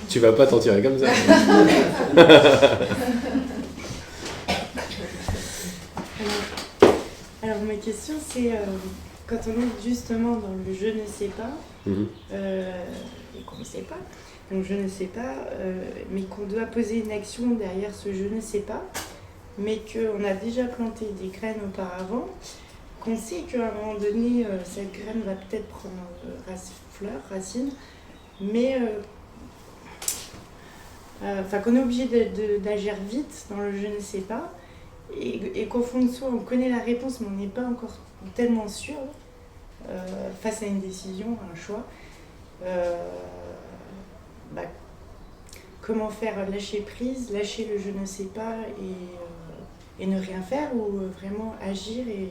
Tu vas pas t'en tirer comme ça. Alors ma question c'est, quand on est justement dans le je ne sais pas, et qu'on ne sait pas, donc je ne sais pas, mais qu'on doit poser une action derrière ce je ne sais pas, mais qu'on a déjà planté des graines auparavant, qu'on sait qu'à un moment donné, cette graine va peut-être prendre fleur, racine, mais qu'on est obligé d'agir vite dans le je ne sais pas, et qu'au fond de soi, on connaît la réponse, mais on n'est pas encore tellement sûr, face à une décision, à un choix. Comment faire lâcher prise, lâcher le je ne sais pas et ne rien faire, ou vraiment agir et...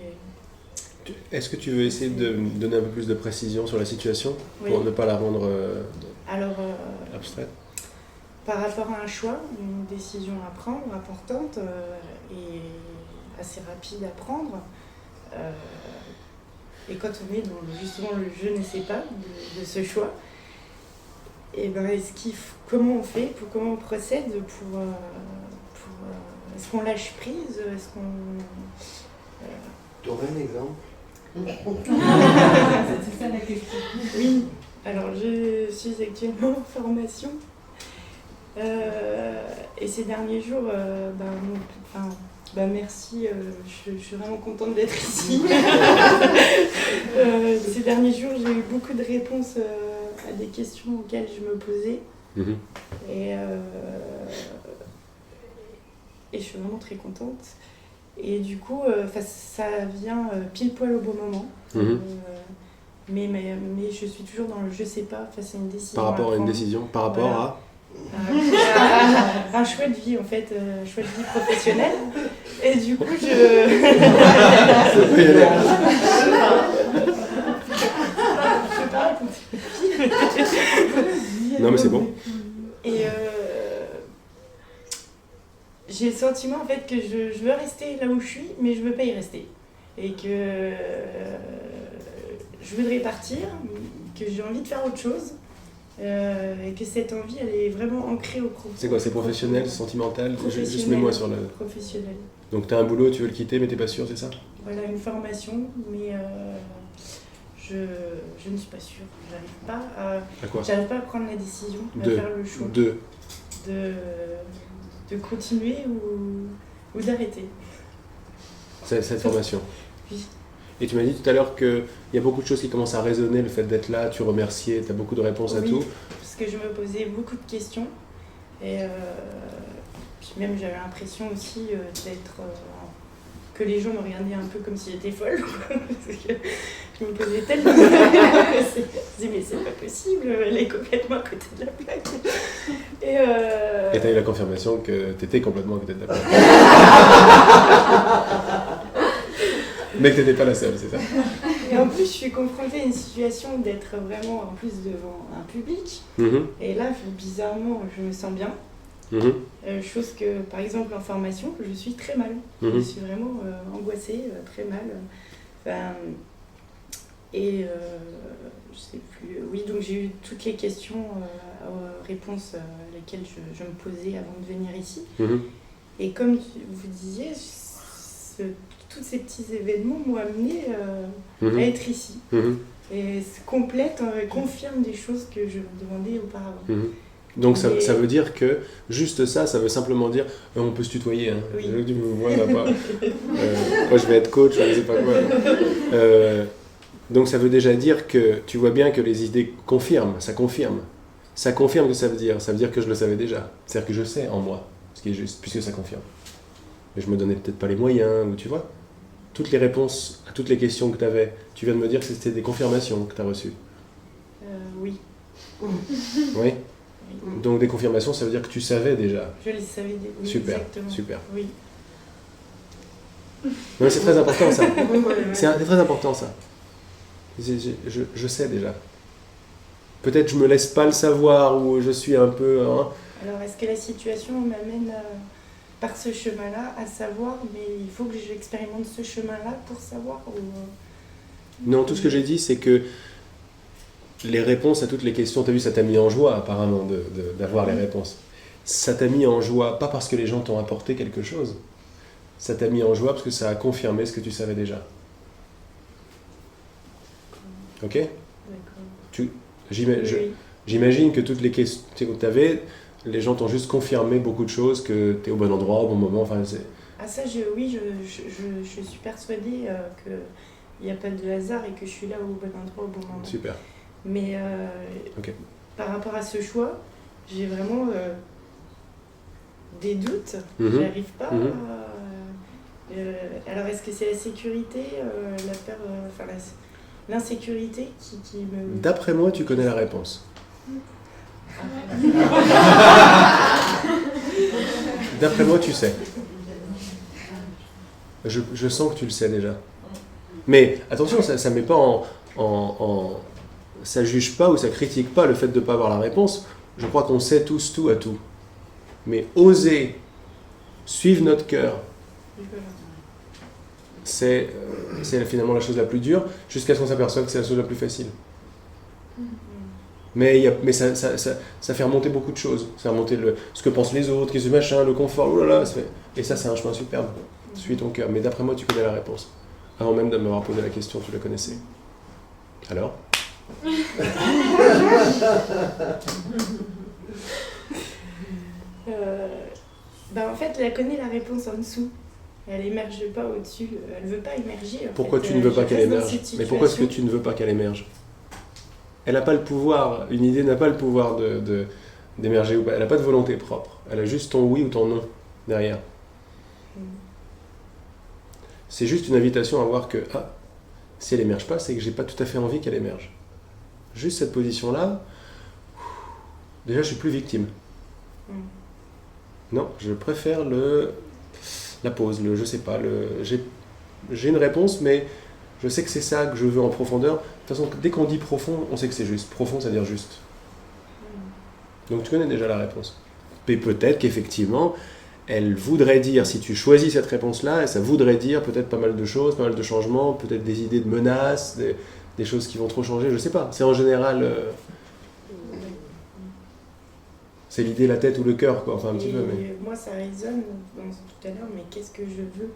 Est-ce que tu veux essayer de me donner un peu plus de précision sur la situation pour ne pas la rendre abstraite? Par rapport à un choix, une décision à prendre, importante et assez rapide à prendre, et quand on est dans justement le je ne sais pas de ce choix, et comment on fait, comment on procède pour est-ce qu'on lâche prise, est-ce qu'on... T'aurais un exemple? C'est ça la question. Oui, alors je suis actuellement en formation et ces derniers jours, merci, je suis vraiment contente d'être ici. Ces derniers jours, j'ai eu beaucoup de réponses à des questions auxquelles je me posais. Et je suis vraiment très contente. Et du coup, ça vient pile poil au bon moment. Mais je suis toujours dans le je sais pas face à une décision. Par rapport à une décision, par rapport à un choix de vie, en fait, un choix de vie professionnel. Et du coup, Non, mais c'est bon. Et j'ai le sentiment en fait que je veux rester là où je suis, mais je veux pas y rester. Et que je voudrais partir, que j'ai envie de faire autre chose. Et que cette envie, elle est vraiment ancrée au groupe. C'est quoi, c'est professionnel, sentimental? Juste mets-moi sur le... Professionnel. Donc t'as un boulot, tu veux le quitter, mais t'es pas sûr, c'est ça? Voilà, une formation, mais je ne suis pas sûre. J'arrive pas à pas à prendre la décision, à faire le choix. De continuer ou d'arrêter. Cette formation? Oui. Et tu m'as dit tout à l'heure qu'il y a beaucoup de choses qui commencent à résonner, le fait d'être là, tu remerciais, tu as beaucoup de réponses à tout. Parce que je me posais beaucoup de questions. Et puis même j'avais l'impression aussi d'être... que les gens me regardaient un peu comme si j'étais folle. Parce que je me posais tellement de questions. Je me disais, mais c'est pas possible, elle est complètement à côté de la plaque. Et tu as eu la confirmation que tu étais complètement à côté de la plaque. Mais que tu n'étais pas la seule, c'est ça? Et en plus, je suis confrontée à une situation d'être vraiment en plus devant un public. Et là, bizarrement, je me sens bien. Chose que, par exemple, en formation, je suis très mal. Je suis vraiment angoissée, très mal. Je sais plus. Oui, donc j'ai eu toutes les questions, réponses à lesquelles je me posais avant de venir ici. Et comme vous disiez, tous ces petits événements m'ont amené à être ici. Et complète, confirme des choses que je me demandais auparavant. Donc ça veut dire que juste ça veut simplement dire on peut se tutoyer. Hein. Oui. Tu me vois là pas. Moi je vais être coach, je sais pas quoi. Donc ça veut déjà dire que tu vois bien que les idées confirment, ça confirme. Ça confirme que ça veut dire que je le savais déjà. C'est-à-dire que je sais en moi ce qui est juste, puisque ça confirme. Mais je me donnais peut-être pas les moyens, ou tu vois. Toutes les réponses à toutes les questions que tu avais, tu viens de me dire que c'était des confirmations que tu as reçues. Oui. Oui. Donc des confirmations, ça veut dire que tu savais déjà. Je les savais déjà. Oui, super, exactement. super. Oui. Non, c'est très important ça. C'est très important ça. Je sais déjà. Peut-être je me laisse pas le savoir ou je suis un peu... Hein. Alors est-ce que la situation m'amène par ce chemin-là à savoir, mais il faut que j'expérimente ce chemin-là pour savoir ou... Non, tout ce que j'ai dit, c'est que les réponses à toutes les questions, tu as vu, ça t'a mis en joie apparemment d'avoir les réponses. Ça t'a mis en joie, pas parce que les gens t'ont apporté quelque chose, ça t'a mis en joie parce que ça a confirmé ce que tu savais déjà. Ok ? D'accord. J'imagine que toutes les questions que tu avais, les gens t'ont juste confirmé beaucoup de choses, que tu es au bon endroit, au bon moment. Enfin, Ah ça, je suis persuadée qu'il n'y a pas de hasard et que je suis là au bon endroit au bon moment. Super. Mais par rapport à ce choix, j'ai vraiment des doutes. J'arrive pas alors est-ce que c'est la sécurité, la peur, l'insécurité qui me... D'après moi, tu connais la réponse. D'après moi, tu sais. Je sens que tu le sais déjà. Mais attention, ça met pas ça juge pas ou ça critique pas le fait de ne pas avoir la réponse. Je crois qu'on sait tous tout à tout. Mais oser suivre notre cœur, c'est finalement la chose la plus dure, jusqu'à ce qu'on s'aperçoive que c'est la chose la plus facile. Mais ça fait remonter beaucoup de choses. Ça fait remonter ce que pensent les autres, ce machin, le confort, et ça c'est un chemin superbe. Suis ton cœur. Mais d'après moi, tu connais la réponse. Avant même de m'avoir posé la question, tu la connaissais. Alors ? En fait, elle connaît la réponse en dessous. Elle émerge pas au-dessus. Elle veut pas émerger. Pourquoi tu ne veux pas qu'elle émerge ? Mais pourquoi est-ce que tu ne veux pas qu'elle émerge ? Elle n'a pas le pouvoir. Une idée n'a pas le pouvoir d'émerger ou pas. Elle n'a pas de volonté propre. Elle a juste ton oui ou ton non derrière. C'est juste une invitation à voir que si elle émerge pas, c'est que j'ai pas tout à fait envie qu'elle émerge. Juste cette position-là, déjà je suis plus victime. Non, je préfère la pause, je sais pas, j'ai une réponse, mais je sais que c'est ça que je veux en profondeur. De toute façon, dès qu'on dit profond, on sait que c'est juste. Profond, ça veut dire juste. Donc tu connais déjà la réponse. Et peut-être qu'effectivement, elle voudrait dire, si tu choisis cette réponse-là, ça voudrait dire peut-être pas mal de choses, pas mal de changements, peut-être des idées de menaces, des choses qui vont trop changer, je sais pas. C'est en général... c'est l'idée, la tête ou le cœur, quoi. Enfin, un petit peu, mais... Moi, ça résonne tout à l'heure, mais qu'est-ce que je veux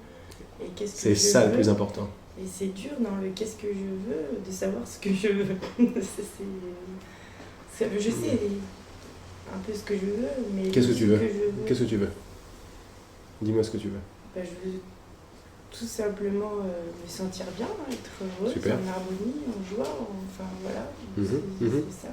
et qu'est-ce que c'est ça le plus important. Et c'est dur dans le qu'est-ce que je veux, de savoir ce que je veux. Je sais un peu ce que je veux, mais... Qu'est-ce que tu veux ? Qu'est-ce que tu veux ? Dis-moi ce que tu veux. Je veux tout simplement me sentir bien, être heureuse, super. En harmonie, en joie, enfin voilà. C'est ça.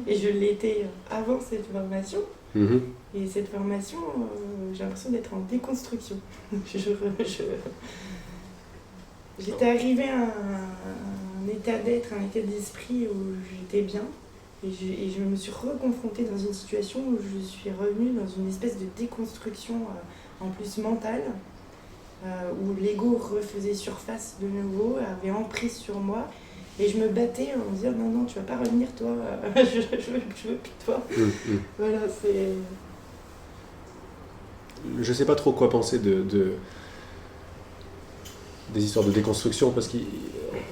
Et je l'étais avant cette formation. Et cette formation, j'ai l'impression d'être en déconstruction. J'étais arrivée à un état d'être, un état d'esprit où j'étais bien. Et je me suis reconfrontée dans une situation où je suis revenue dans une espèce de déconstruction en plus mentale, où l'ego refaisait surface de nouveau, avait emprise sur moi. Et je me battais en me disant non, tu vas pas revenir toi, je veux plus de toi. Voilà, c'est... Je sais pas trop quoi penser des histoires de déconstruction, parce que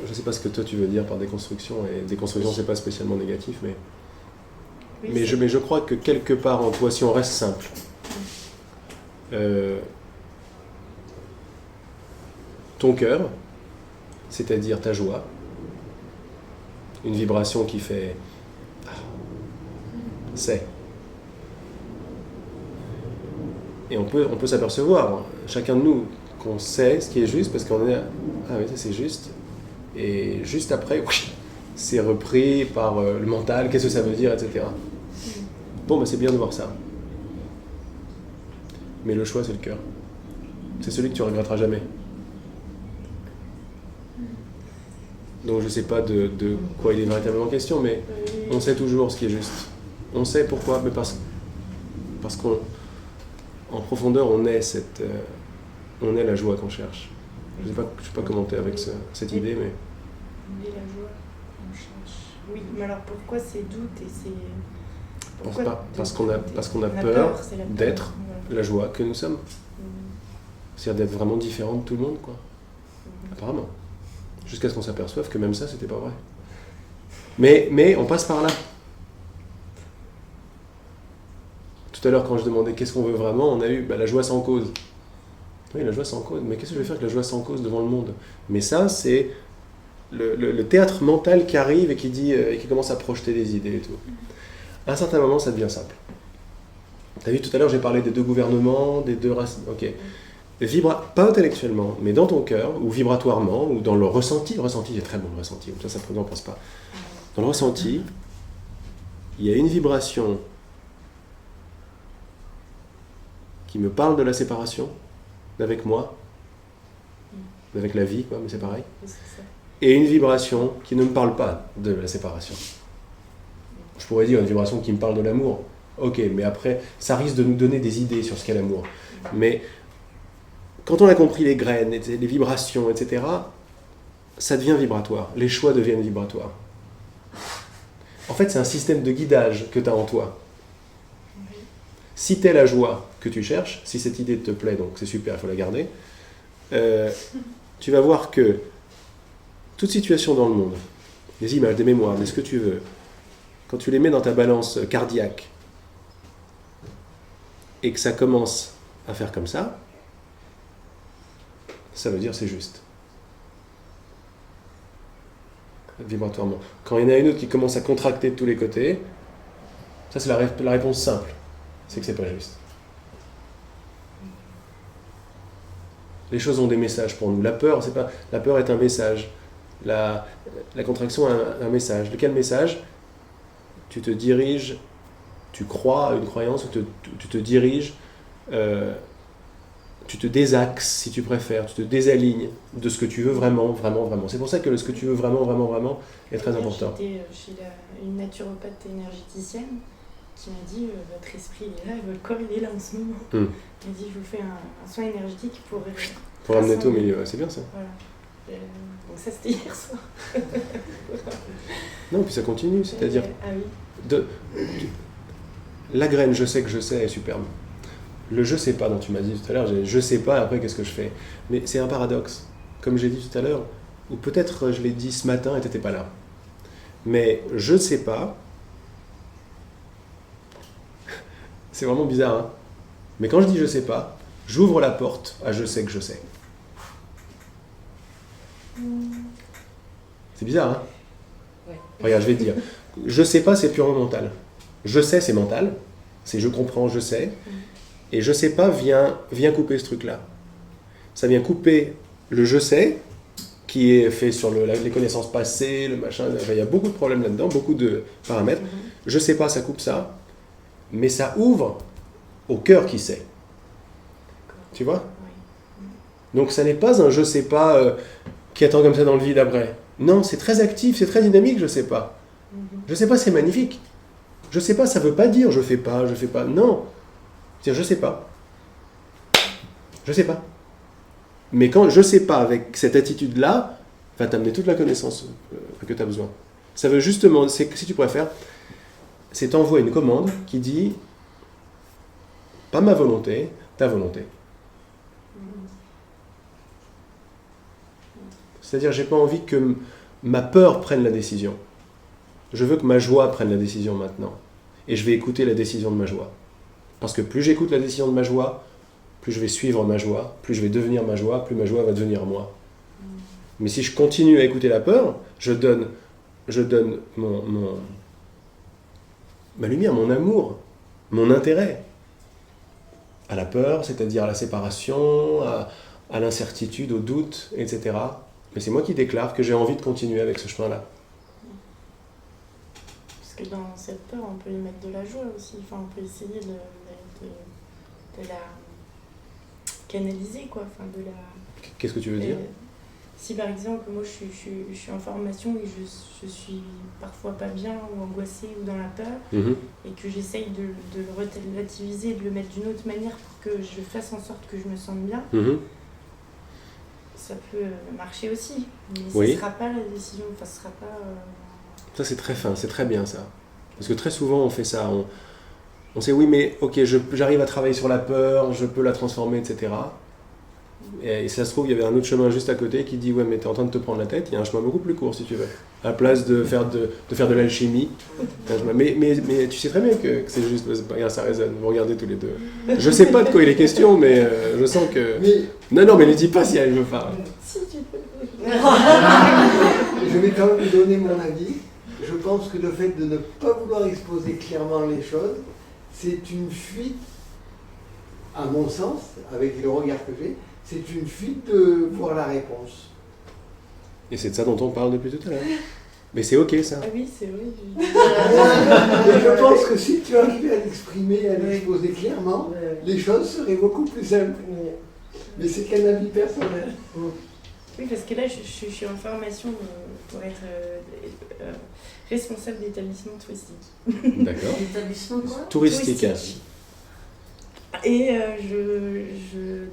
je sais pas ce que toi tu veux dire par déconstruction, et déconstruction c'est pas spécialement négatif, mais... Oui, mais je crois que quelque part en toi, si on reste simple, ton cœur, c'est-à-dire ta joie, une vibration qui fait c'est. Et on peut s'apercevoir, chacun de nous, qu'on sait ce qui est juste, parce qu'on est oui, ça c'est juste. Et juste après, c'est repris par le mental, qu'est-ce que ça veut dire, etc. Bon, c'est bien de voir ça. Mais le choix, c'est le cœur. C'est celui que tu regretteras jamais. Donc je sais pas de quoi il est véritablement question, mais on sait toujours ce qui est juste. On sait pourquoi, mais parce qu'en profondeur, on est la joie qu'on cherche. Je sais pas commenter avec cette idée, mais... On est la joie qu'on cherche. Oui, mais alors pourquoi ces doutes et ces... Parce qu'on a peur d'être la joie que nous sommes. C'est-à-dire d'être vraiment différent de tout le monde, quoi. Apparemment. Jusqu'à ce qu'on s'aperçoive que même ça, c'était pas vrai. Mais on passe par là. Tout à l'heure, quand je demandais qu'est-ce qu'on veut vraiment, on a eu la joie sans cause. Oui, la joie sans cause. Mais qu'est-ce que je vais faire avec la joie sans cause devant le monde? Mais ça, c'est le théâtre mental qui arrive et qui dit, et qui commence à projeter des idées et tout. À un certain moment, ça devient simple. Tu as vu, tout à l'heure, j'ai parlé des 2 gouvernements, des 2 races. Ok. Pas intellectuellement, mais dans ton cœur, ou vibratoirement, ou dans le ressenti. Le ressenti, c'est très bon, le ressenti. Ça ne pense pas. Dans le ressenti, il y a une vibration qui me parle de la séparation, d'avec moi, d'avec la vie, quoi, mais c'est pareil. Et une vibration qui ne me parle pas de la séparation. Je pourrais dire une vibration qui me parle de l'amour. Ok, mais après, ça risque de nous donner des idées sur ce qu'est l'amour. Mais quand on a compris les graines, les vibrations, etc., ça devient vibratoire. Les choix deviennent vibratoires. En fait, c'est un système de guidage que tu as en toi. Si tu es la joie que tu cherches, si cette idée te plaît, donc c'est super, il faut la garder, tu vas voir que toute situation dans le monde, des images, des mémoires, des ce que tu veux, quand tu les mets dans ta balance cardiaque, et que ça commence à faire comme ça veut dire c'est juste. Vibratoirement. Quand il y en a une autre qui commence à contracter de tous les côtés, ça c'est la réponse simple, c'est que c'est pas juste. Les choses ont des messages pour nous. La peur est un message. La contraction est un message. De quel message? Tu te diriges, tu crois à une croyance, ou tu te diriges, tu te désaxes si tu préfères, tu te désalignes de ce que tu veux vraiment, vraiment, vraiment. C'est pour ça que ce que tu veux vraiment, vraiment, vraiment est très important. J'étais chez une naturopathe énergéticienne qui m'a dit votre esprit il est là et votre corps il est là en ce moment. Elle m'a dit je vous fais un soin énergétique pour amener tout au milieu, c'est bien ça. Voilà. Donc ça c'était hier soir. Non, puis ça continue, c'est-à-dire oui. La graine je sais que je sais est superbe. Le je sais pas dont tu m'as dit tout à l'heure, je sais pas après qu'est-ce que je fais. Mais c'est un paradoxe, comme j'ai dit tout à l'heure, ou peut-être je l'ai dit ce matin et t'étais pas là. Mais je sais pas, c'est vraiment bizarre, hein. Mais quand je dis je sais pas, j'ouvre la porte à je sais que je sais. C'est bizarre, hein? Ouais. Regarde, je vais te dire. Je sais pas, c'est purement mental. Je sais, c'est mental. C'est je comprends, je sais. Et je sais pas vient couper ce truc-là. Ça vient couper le je sais, qui est fait sur les connaissances passées, le machin. Il y a beaucoup de problèmes là-dedans, beaucoup de paramètres. Je sais pas, ça coupe ça. Mais ça ouvre au cœur qui sait. Tu vois? Donc ça n'est pas un je sais pas qui attend comme ça dans le vide après. Non, c'est très actif, c'est très dynamique, je sais pas. Je sais pas, c'est magnifique. Je sais pas, ça veut pas dire je fais pas. Non. C'est-à-dire je sais pas. Je sais pas. Mais quand je sais pas avec cette attitude-là, va t'amener toute la connaissance que tu as besoin. Ça veut justement, si tu préfères, c'est t'envoyer une commande qui dit pas ma volonté, ta volonté. C'est-à-dire, j'ai pas envie que ma peur prenne la décision. Je veux que ma joie prenne la décision maintenant. Et je vais écouter la décision de ma joie. Parce que plus j'écoute la décision de ma joie, plus je vais suivre ma joie, plus je vais devenir ma joie, plus ma joie va devenir moi. Mais si je continue à écouter la peur, je donne ma lumière, mon amour, mon intérêt à la peur, c'est-à-dire à la séparation, à l'incertitude, au doute, etc. Mais c'est moi qui déclare que j'ai envie de continuer avec ce chemin-là. Parce que dans cette peur, on peut y mettre de la joie aussi. Enfin, on peut essayer de la canaliser, quoi. Enfin, de la... Qu'est-ce que tu veux dire ? Si par exemple, moi je suis en formation et je suis parfois pas bien ou angoissée ou dans la peur, et que j'essaye de le relativiser, de le mettre d'une autre manière pour que je fasse en sorte que je me sente bien, ça peut marcher aussi. Mais ce ne sera pas la décision, enfin, ce sera pas... Ça c'est très fin, c'est très bien ça. Parce que très souvent on fait ça, on sait oui mais ok, j'arrive à travailler sur la peur, je peux la transformer, etc. Et ça se trouve, il y avait un autre chemin juste à côté qui dit ouais, mais t'es en train de te prendre la tête, il y a un chemin beaucoup plus court si tu veux. À la place de faire de l'alchimie. Mais tu sais très bien que c'est juste. Regarde, ça résonne, vous regardez tous les deux. Je sais pas de quoi il est question, mais je sens que. Non, mais ne dis pas si elle veut pas. Si tu peux. Je vais quand même donner mon avis. Je pense que le fait de ne pas vouloir exposer clairement les choses, c'est une fuite, à mon sens, avec le regard que j'ai, c'est une fuite de voir la réponse. Et c'est de ça dont on parle depuis tout à l'heure. Mais c'est ok ça. Ah oui, c'est vrai. Mais je pense que si tu arrivais à l'exprimer, à l'exposer clairement, les choses seraient beaucoup plus simples. Mais c'est qu'un avis personnel. Oui, parce que là, je suis en formation pour être responsable d'établissement touristique. D'accord. L'établissement quoi? Touristique. Et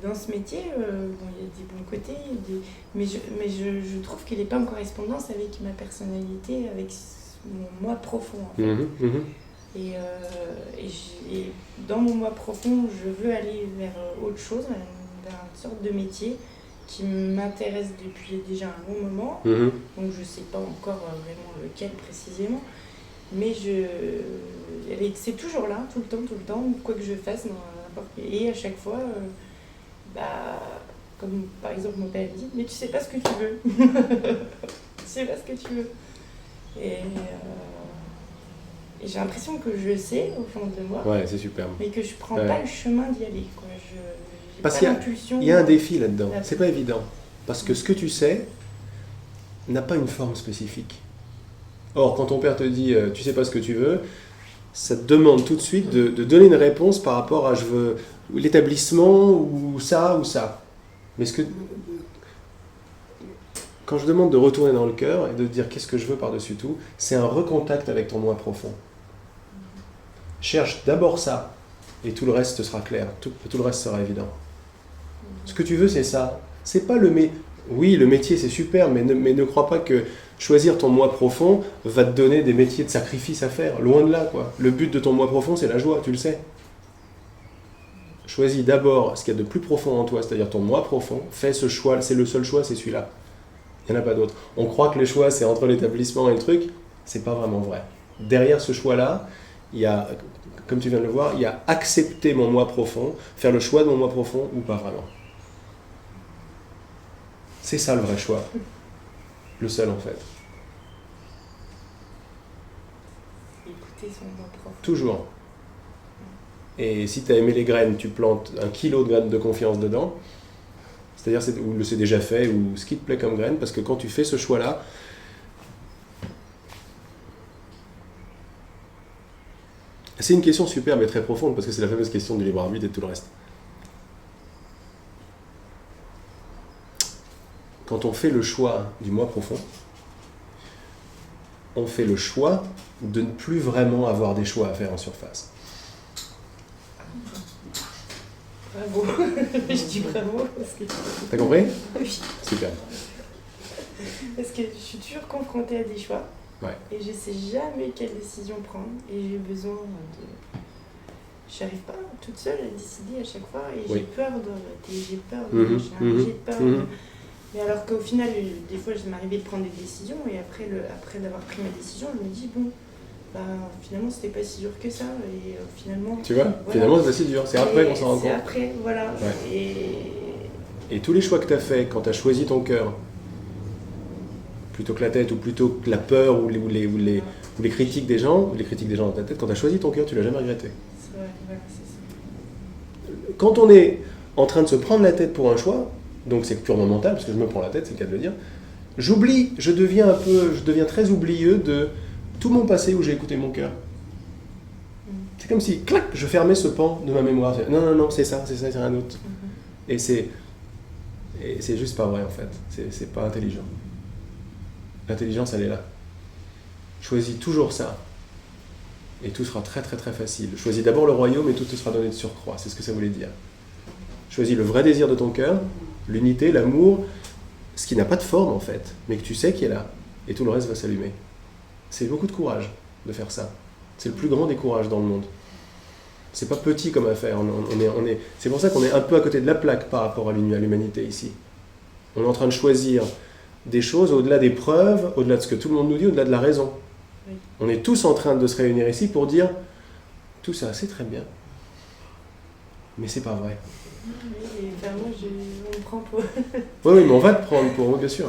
dans ce métier, bon, il y a des bons côtés, mais je trouve qu'il n'est pas en correspondance avec ma personnalité, avec mon moi profond en fait. Et dans mon moi profond, je veux aller vers autre chose, vers une sorte de métier qui m'intéresse depuis déjà un long moment. Donc je ne sais pas encore vraiment lequel précisément. Mais c'est toujours là, tout le temps, quoi que je fasse. Et à chaque fois, comme par exemple mon père dit, mais tu sais pas ce que tu veux. Tu sais pas ce que tu veux. Et j'ai l'impression que je sais au fond de moi. Ouais, c'est superbe. Mais que je prends pas le chemin d'y aller. Quoi. Parce qu'il y a un défi là-dedans. C'est pas évident. Parce que ce que tu sais n'a pas une forme spécifique. Or, quand ton père te dit tu sais pas ce que tu veux, ça te demande tout de suite de donner une réponse par rapport à je veux l'établissement ou ça. Mais quand je demande de retourner dans le cœur et de dire qu'est-ce que je veux par-dessus tout, c'est un recontact avec ton moi profond. Cherche d'abord ça et tout le reste te sera clair, tout le reste sera évident. Ce que tu veux, c'est ça. C'est pas oui, le métier c'est super, mais ne crois pas que choisir ton moi profond va te donner des métiers de sacrifice à faire. Loin de là, quoi. Le but de ton moi profond, c'est la joie, tu le sais. Choisis d'abord ce qu'il y a de plus profond en toi, c'est-à-dire ton moi profond. Fais ce choix, c'est le seul choix, c'est celui-là. Il n'y en a pas d'autre. On croit que le choix, c'est entre l'établissement et le truc. C'est pas vraiment vrai. Derrière ce choix-là, il y a, comme tu viens de le voir, il y a accepter mon moi profond, faire le choix de mon moi profond ou pas vraiment. C'est ça le vrai choix. Le seul en fait. Écouter son moi profond. Toujours. Et si tu as aimé les graines, tu plantes 1 kilo de graines de confiance dedans. C'est-à-dire, ou c'est déjà fait, ou ce qui te plaît comme graine, parce que quand tu fais ce choix-là, c'est une question superbe et très profonde, parce que c'est la fameuse question du libre arbitre et de tout le reste. Quand on fait le choix du moi profond, on fait le choix de ne plus vraiment avoir des choix à faire en surface. Bravo. Je dis bravo parce que... T'as compris ? Oui. Super. Parce que je suis toujours confrontée à des choix. Ouais. Et je sais jamais quelle décision prendre. Et j'ai besoin de... J'arrive pas toute seule à décider à chaque fois. Et j'ai peur de rater, j'ai peur de machin, j'ai peur de... Mais alors qu'au final, des fois, je m'arrivais de prendre des décisions. Et après d'avoir pris ma décision, je me dis, bon... finalement c'était pas si dur que ça et finalement tu vois, voilà. Finalement c'est pas si dur, c'est après qu'on s'en rend compte. C'est après, voilà. Ouais. Et tous les choix que tu as fait quand tu as choisi ton cœur plutôt que la tête ou plutôt que la peur ou les critiques des gens dans ta tête, quand tu as choisi ton cœur, tu l'as jamais regretté. C'est vrai, voilà, c'est ça. Quand on est en train de se prendre la tête pour un choix, donc c'est purement mental parce que je me prends la tête, c'est le cas de le dire, je deviens très oublieux de tout mon passé où j'ai écouté mon cœur. C'est comme si, clac, je fermais ce pan de ma mémoire. Non, c'est ça, c'est rien d'autre. Et c'est juste pas vrai en fait. C'est pas intelligent. L'intelligence, elle est là. Choisis toujours ça. Et tout sera très très très facile. Choisis d'abord le royaume et tout te sera donné de surcroît. C'est ce que ça voulait dire. Choisis le vrai désir de ton cœur, l'unité, l'amour, ce qui n'a pas de forme en fait, mais que tu sais qui est là. Et tout le reste va s'allumer. C'est beaucoup de courage de faire ça. C'est le plus grand des courages dans le monde. C'est pas petit comme affaire. C'est pour ça qu'on est un peu à côté de la plaque par rapport à l'humanité ici. On est en train de choisir des choses au-delà des preuves, au-delà de ce que tout le monde nous dit, au-delà de la raison. Oui. On est tous en train de se réunir ici pour dire tout ça, c'est très bien. Mais c'est pas vrai. Oui, moi, on me prend pour... Oui, mais on va te prendre pour eux, bien sûr.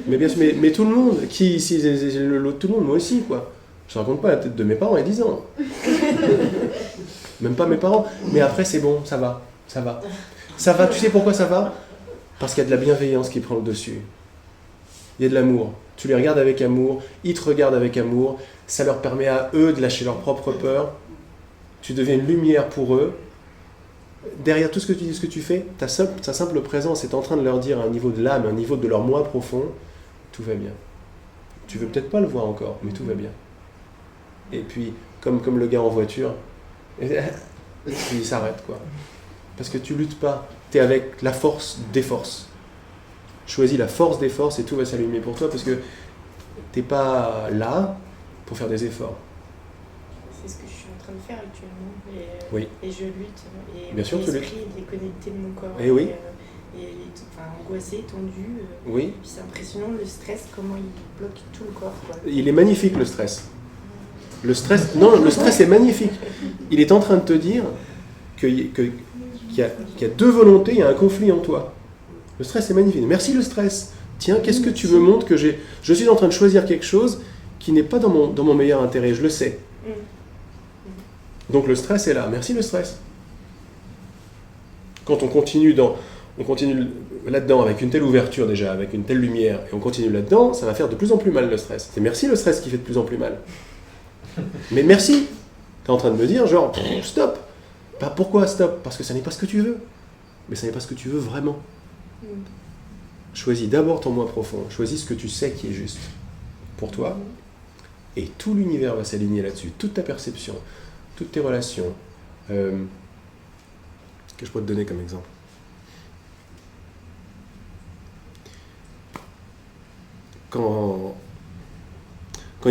Mais bien sûr, mais tout le monde, qui ici, tout le monde, moi aussi, quoi. Je ne raconte pas la tête de mes parents il y a 10 ans. Même pas mes parents. Mais après, c'est bon, ça va. Ça va, tu sais pourquoi ça va? Parce qu'il y a de la bienveillance qui prend le dessus. Il y a de l'amour. Tu les regardes avec amour, ils te regardent avec amour, ça leur permet à eux de lâcher leur propre peur. Tu deviens une lumière pour eux. Derrière tout ce que tu dis, ce que tu fais, ta simple présence est en train de leur dire à un niveau de l'âme, à un niveau de leur moi profond, tout va bien. Tu veux peut-être pas le voir encore, mais tout va bien. Et puis, comme le gars en voiture, il s'arrête, quoi. Parce que tu luttes pas, tu es avec la force des forces. Choisis la force des forces et tout va s'allumer pour toi, parce que t'es pas là pour faire des efforts. C'est ce que je suis en train de faire actuellement. Oui. Et je lutte. Et bien sûr, tu luttes. l'esprit est déconnecté de mon corps. Et oui. Angoissé, tendu. Oui. Puis c'est impressionnant le stress, comment il bloque tout le corps, quoi. Il est magnifique, le stress. Le stress est magnifique. Il est en train de te dire qu'il y a deux volontés, il y a un conflit en toi. Le stress est magnifique. Merci le stress. Tiens, qu'est-ce que tu me montres que je suis en train de choisir quelque chose qui n'est pas dans mon meilleur intérêt, je le sais. Donc le stress est là. Merci le stress. Quand on continue là-dedans avec une telle ouverture déjà, avec une telle lumière, et on continue là-dedans, ça va faire de plus en plus mal le stress. C'est merci le stress qui fait de plus en plus mal. Mais merci. Tu es en train de me dire genre, stop. Bah, pourquoi stop? Parce que ça n'est pas ce que tu veux. Mais ça n'est pas ce que tu veux vraiment. Choisis d'abord ton moi profond. Choisis ce que tu sais qui est juste pour toi. Et tout l'univers va s'aligner là-dessus. Toute ta perception, toutes tes relations. Que je peux te donner comme exemple? Quand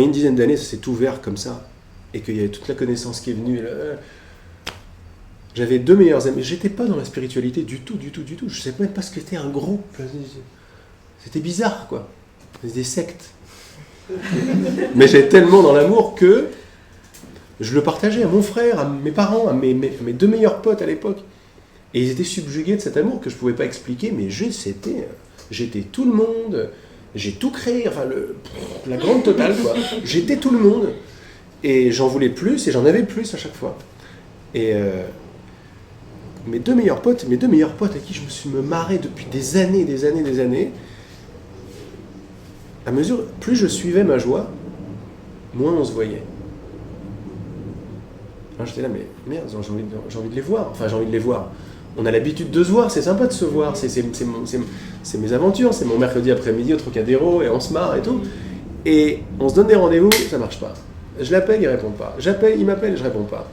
il y a une dizaine d'années, ça s'est ouvert comme ça, et qu'il y avait toute la connaissance qui est venue, j'avais deux meilleurs amis. J'étais pas dans la spiritualité du tout. Je savais même pas ce qu'était un groupe. C'était bizarre, quoi. C'était des sectes. Mais j'étais tellement dans l'amour que je le partageais à mon frère, à mes parents, à mes deux meilleurs potes à l'époque. Et ils étaient subjugués de cet amour que je pouvais pas expliquer, mais j'étais tout le monde. J'ai tout créé, enfin la grande totale, quoi. J'étais tout le monde. Et j'en voulais plus, et j'en avais plus à chaque fois. Et mes deux meilleurs potes à qui je me suis marré depuis des années, à mesure, plus je suivais ma joie, moins on se voyait. Alors j'étais là, mais merde, j'ai envie de les voir. Enfin, j'ai envie de les voir. On a l'habitude de se voir, c'est sympa de se voir, c'est mes aventures, c'est mon mercredi après-midi au Trocadéro, et on se marre et tout. Et on se donne des rendez-vous, ça marche pas. Je l'appelle, il répond pas. J'appelle, il m'appelle, je réponds pas.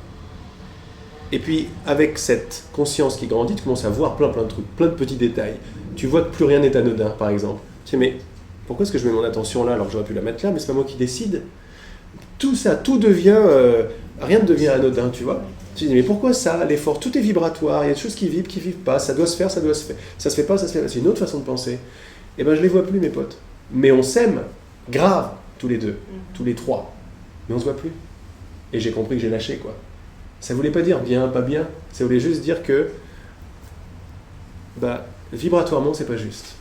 Et puis, avec cette conscience qui grandit, tu commences à voir plein de trucs, plein de petits détails. Tu vois que plus rien n'est anodin, par exemple. Tu sais, mais pourquoi est-ce que je mets mon attention là alors que j'aurais pu la mettre là, mais c'est pas moi qui décide. Tout ça, tout devient... rien ne devient anodin, tu vois. Tu dis, mais pourquoi ça, l'effort, tout est vibratoire, il y a des choses qui vibrent pas, ça doit se faire, ça se fait pas, c'est une autre façon de penser. Et ben je les vois plus, mes potes. Mais on s'aime, grave, tous les deux, tous les trois. Mais on se voit plus. Et j'ai compris que j'ai lâché, quoi. Ça voulait pas dire bien, pas bien, ça voulait juste dire que, vibratoirement, c'est pas juste.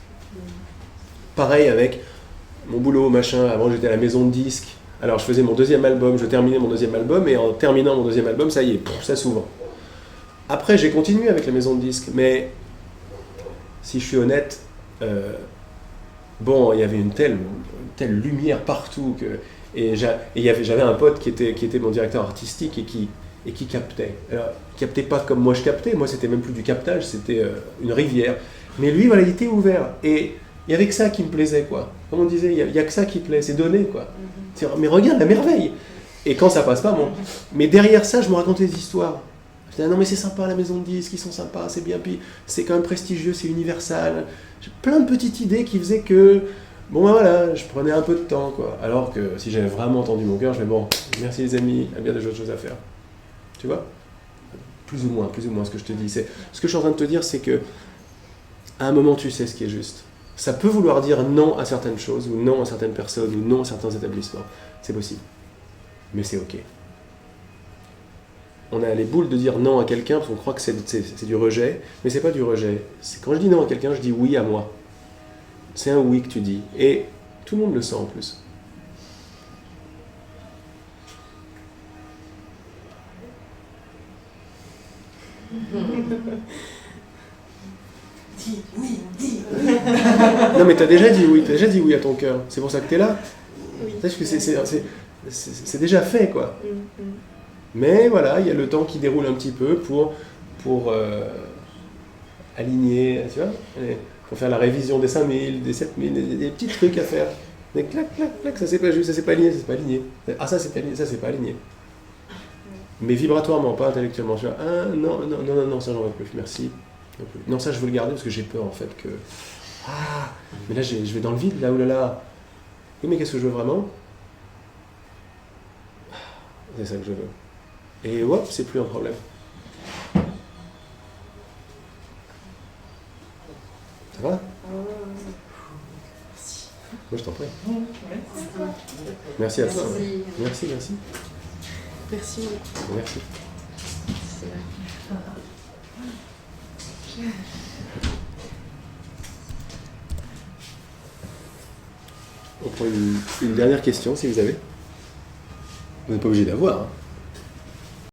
Pareil avec mon boulot, machin, avant j'étais à la maison de disques. Alors je faisais mon deuxième album, je terminais mon deuxième album, et en terminant mon deuxième album, ça y est, ça s'ouvre. Après, j'ai continué avec la maison de disques, mais si je suis honnête, il y avait une telle lumière partout, j'avais un pote qui était mon directeur artistique et qui captait. Alors, il captait pas comme moi je captais, moi c'était même plus du captage, c'était une rivière. Mais lui, voilà, il était ouvert, et il y avait que ça qui me plaisait, quoi. Comme on disait, il y a que ça qui plaît, c'est donné, quoi. Mais regarde la merveille. Et quand ça passe pas, bon. Mais derrière ça, je me racontais des histoires. Je disais, non mais c'est sympa la maison de disques, ils sont sympas, c'est bien, puis c'est quand même prestigieux, c'est universal. J'ai plein de petites idées qui faisaient que, voilà, je prenais un peu de temps, quoi. Alors que si j'avais vraiment entendu mon cœur, je vais merci les amis, il y a bien des autres choses à faire. Tu vois ? plus ou moins ce que je te dis. Ce que je suis en train de te dire, c'est que à un moment, tu sais ce qui est juste. Ça peut vouloir dire non à certaines choses, ou non à certaines personnes, ou non à certains établissements. C'est possible. Mais c'est ok. On a les boules de dire non à quelqu'un parce qu'on croit que c'est du rejet, mais c'est pas du rejet. Quand je dis non à quelqu'un, je dis oui à moi. C'est un oui que tu dis. Et tout le monde le sent en plus. Dis oui, dis. Non mais t'as déjà dit oui à ton cœur. C'est pour ça que t'es là. Oui. Parce que c'est déjà fait, quoi. Mais voilà, il y a le temps qui déroule un petit peu pour aligner, tu vois, pour faire la révision des 5000, des 7000, des petits trucs à faire. Mais clac, clac, clac, ça c'est pas juste, ça c'est pas aligné, ça c'est pas aligné. Ah ça c'est aligné, ça c'est pas aligné. Mais vibratoirement, pas intellectuellement. Tu vois, ah non, ça j'en veux plus, merci. Non, ça je veux le garder parce que j'ai peur en fait que... Ah, mais là je vais dans le vide, là, oulala. Oui, mais qu'est-ce que je veux vraiment? C'est ça que je veux. Et hop, c'est plus un problème. Ça va? Moi je t'en prie. Merci à toi. Merci. Merci beaucoup. Merci. C'est vrai. On prend une dernière question si vous avez. Vous n'êtes pas obligé d'avoir. Hein.